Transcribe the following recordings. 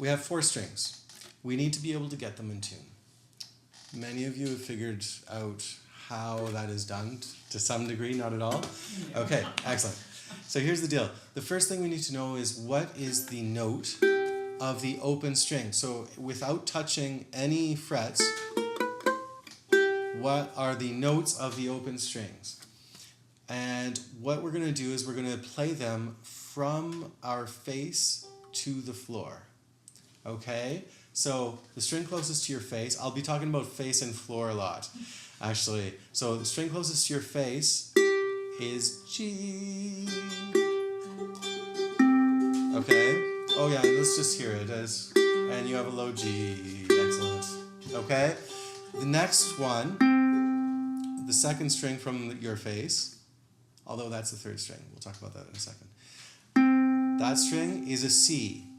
we have 4 strings. We need to be able to get them in tune. Many of you have figured out how that is done to some degree, not at all. Okay, excellent. So here's the deal. The first thing we need to know is what is the note of the open string. So without touching any frets, what are the notes of the open strings? And what we're going to do is we're going to play them from our face to the floor. Okay? So the string closest to your face, I'll be talking about face and floor a lot, actually. So the string closest to your face is G. Okay? Oh yeah, let's just hear it. And you have a low G. Excellent. Okay? The next one, the second string from your face, although that's the third string. We'll talk about that in a second. That string is a C.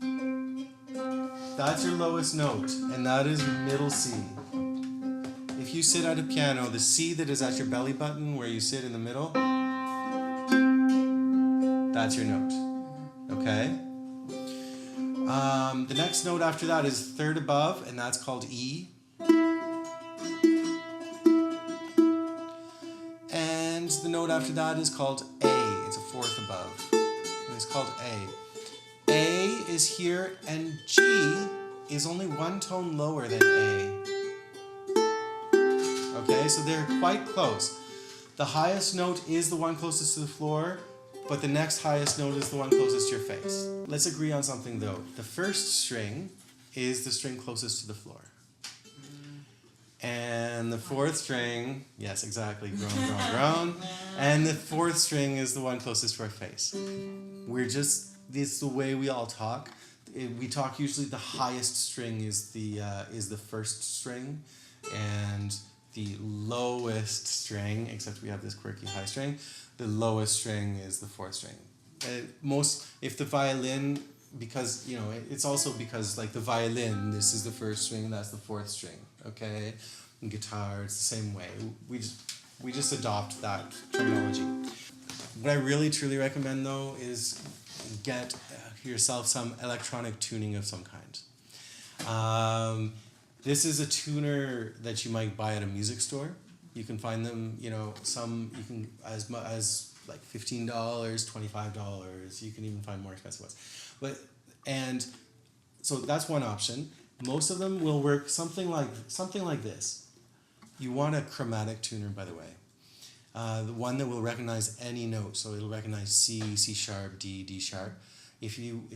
That's your lowest note, and that is middle C. If you sit at a piano, the C that is at your belly button, where you sit in the middle, that's your note. Okay? The next note after that is third above, and that's called E. And the note after that is called A. It's a fourth above, and it's called A. A is here, and G is only one tone lower than A. Okay, so they're quite close. The highest note is the one closest to the floor, but the next highest note is the one closest to your face. Let's agree on something though. The first string is the string closest to the floor. And the fourth string, yes, exactly, groan, groan, groan. And the fourth string is the one closest to our face. It's the way we all talk. We talk usually the highest string is the first string, and the lowest string, except we have this quirky high string, the lowest string is the fourth string. If the violin, because, you know, it's also because like the violin, this is the first string, that's the fourth string, okay? And guitar, it's the same way. We just adopt that terminology. What I really truly recommend though is get yourself some electronic tuning of some kind. This is a tuner that you might buy at a music store. You can find them, you know, you can as like $15, $25. You can even find more expensive ones. And so that's one option. Most of them will work something like this. You want a chromatic tuner, by the way. The one that will recognize any note, so it'll recognize C, C sharp, D, D sharp. If you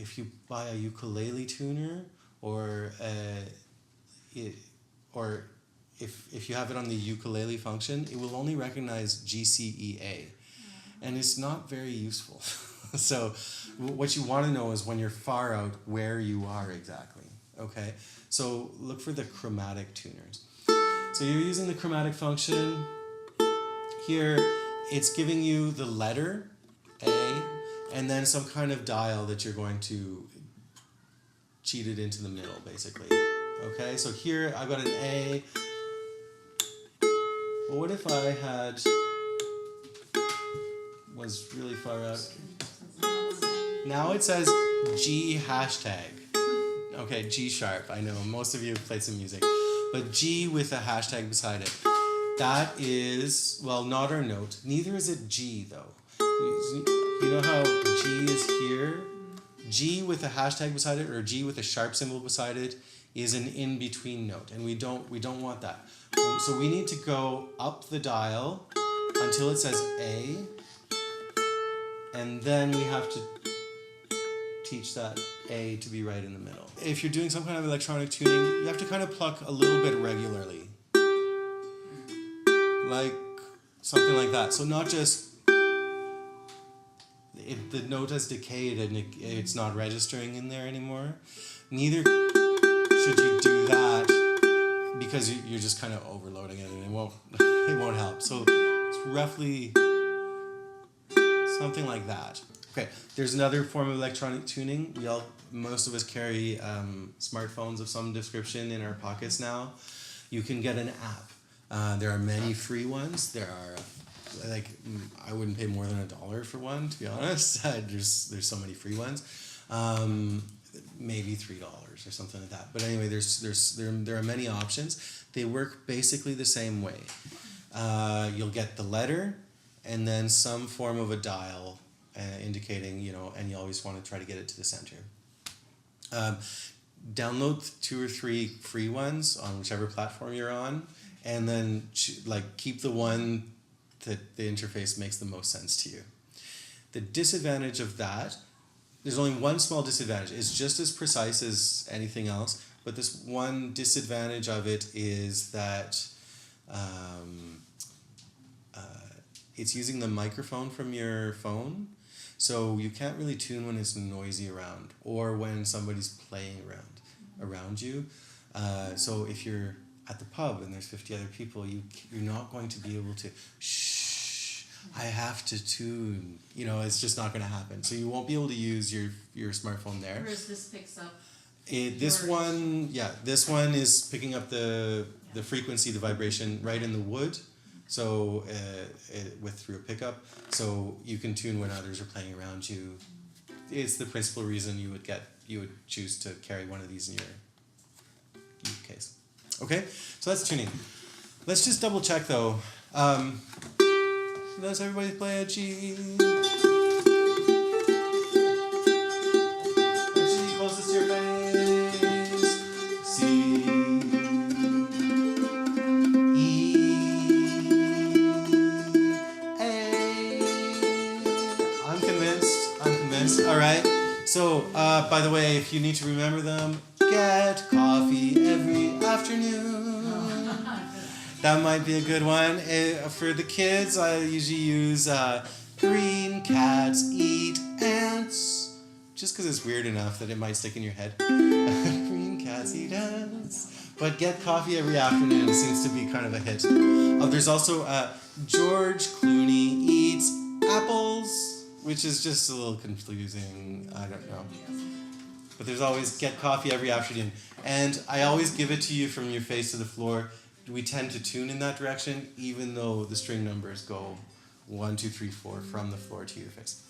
buy a ukulele tuner, or if you have it on the ukulele function, it will only recognize G, C, E, A, and it's not very useful. So what you want to know is when you're far out where you are exactly. Okay, so look for the chromatic tuners. So you're using the chromatic function. Here, it's giving you the letter A, and then some kind of dial that you're going to cheat it into the middle, basically. Okay, so here I've got an A. Well, what if I was really far out? Now it says G hashtag. Okay, G sharp, I know, most of you have played some music. But G with a hashtag beside it. That is, well, not our note. Neither is it G, though. You know how G is here? G with a hashtag beside it, or G with a sharp symbol beside it, is an in-between note, and we don't want that. So we need to go up the dial until it says A, and then we have to teach that A to be right in the middle. If you're doing some kind of electronic tuning, you have to kind of pluck a little bit regularly. Like something like that. So not just the note has decayed and it's not registering in there anymore. Neither should you do that because you're just kind of overloading it and it won't help. So it's roughly something like that. Okay, there's another form of electronic tuning. Most of us carry smartphones of some description in our pockets now. You can get an app. There are many free ones. There are, I wouldn't pay more than $1 for one, to be honest. There's so many free ones. maybe $3 or something like that. But anyway, there are many options. They work basically the same way. You'll get the letter and then some form of a dial indicating, and you always want to try to get it to the center. Download 2 or 3 free ones on whichever platform you're on, and then keep the one that the interface makes the most sense to you. The disadvantage of that, there's only one small disadvantage. It's just as precise as anything else, but this one disadvantage of it is that it's using the microphone from your phone, so you can't really tune when it's noisy around or when somebody's playing around you. So if you're at the pub and there's 50 other people, you're not going to be able to I have to tune. It's just not going to happen. So you won't be able to use your smartphone there. Whereas this picks up. This one is picking up the frequency, the vibration right in the wood. So through a pickup, so you can tune when others are playing around you. It's the principal reason you would choose to carry one of these in your case. Okay, so that's tuning. Let's just double check though. Does everybody play a G? Actually, closest to your face. C. I'm convinced. All right. So, by the way, if you need to remember them, get coffee every afternoon. That might be a good one. For the kids, I usually use green cats eat ants. Just because it's weird enough that it might stick in your head. Green cats eat ants. But get coffee every afternoon seems to be kind of a hit. There's also George Clooney eats apples, which is just a little confusing. I don't know. But there's always get coffee every afternoon. And I always give it to you from your face to the floor. We tend to tune in that direction, even though the string numbers go 1, 2, 3, 4 from the floor to your face.